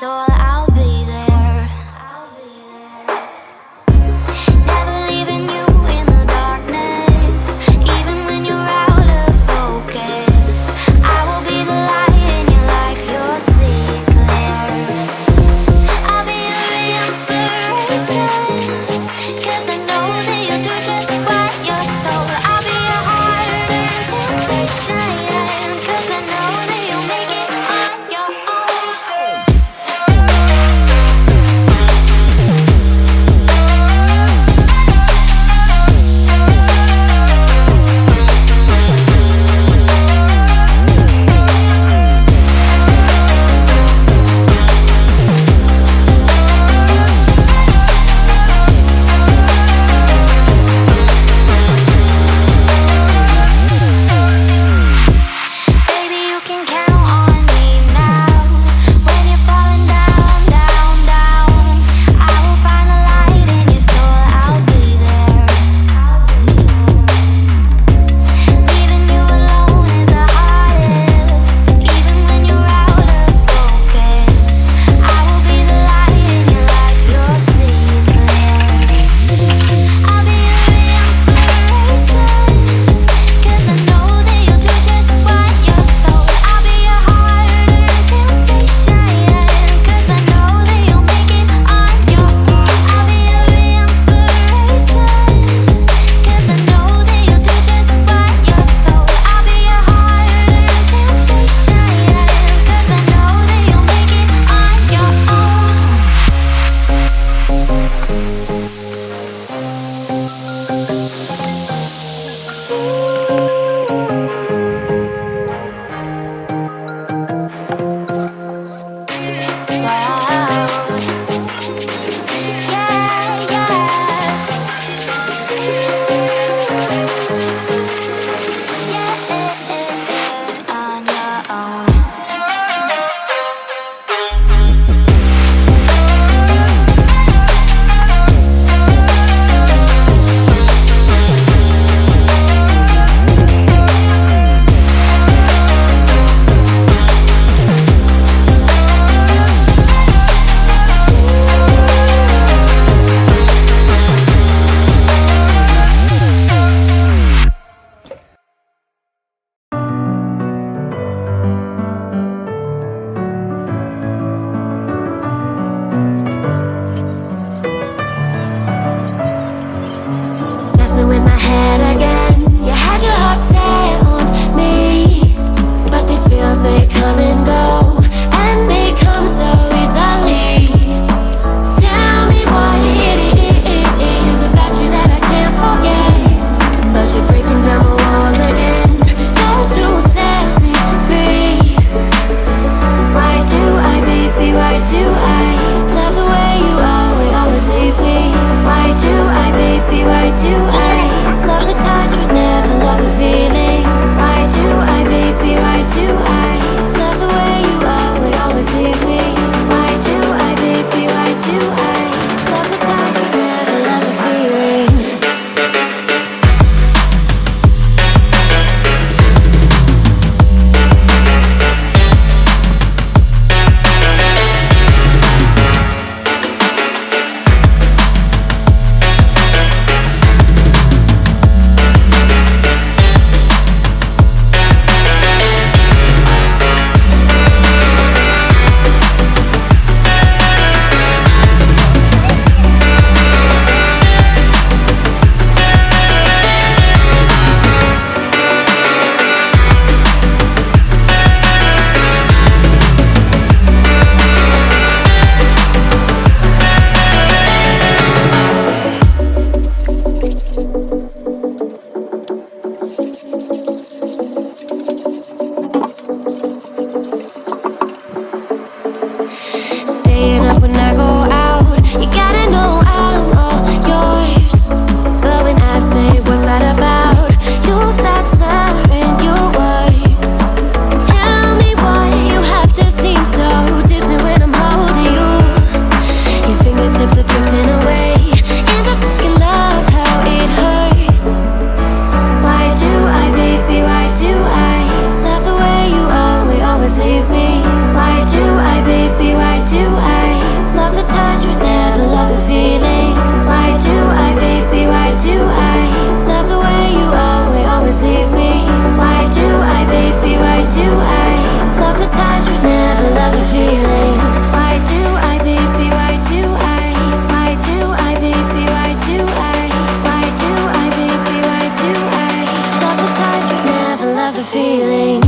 I'll be there. Never leaving you in the darkness, even when you're out of focus. I will be the light in your life, you'll see it clear. I'll be your inspiration, 'cause I know that you'll do just what you're told. I'll be your hard-earned temptation, 'cause I know that you'll make it on your own. Baby, you can count on me now. When you're falling down, down, down, I will find the light in your soul, I'll be there. Leaving you alone is the hardest, even when you're out of focus. I will be the light in your life, you'll see it clear. I'll be your inspiration, 'cause I know that you'll do just what you're told. I'll be your hard-earned temptation, 'cause I know that you'll make it on your own. I'll be your inspiration, 'cause I know that you'll do just what you're told. I'll be your hard-earned temptation, 'cause I know that you'll make it on your own. On your own. Messing with my head again. You had your heart set on me, but these feels, they come and go, and they come so easily. Tell me what it is about you that I can't forget. But you're breaking down my walls again, just to set me free. Why do I, baby, why do I love the way you always leave me? Why do I, baby, why do I love the touch but never love the feeling? Why do I, baby, why do I love the way you always leave me? Why do I, baby, why do I love the touch but never love the feeling? Staying up when I go out, you gotta know I'm all yours. But when I say what's that about, you start slurring your words. Tell me why you have to seem so distant when I'm holding you. Your fingertips are drifting away, and I fucking love how it hurts. Why do I, baby, feeling.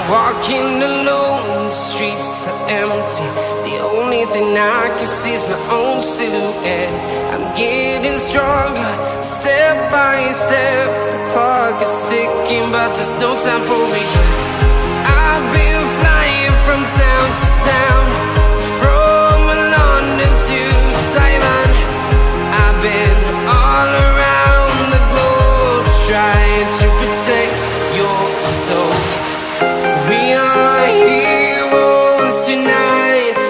Walking alone, the streets are empty. The only thing I can see is my own silhouette. I'm getting stronger, step by step. The clock is ticking, but there's no time for regrets. I've been flying from town to town, from pain.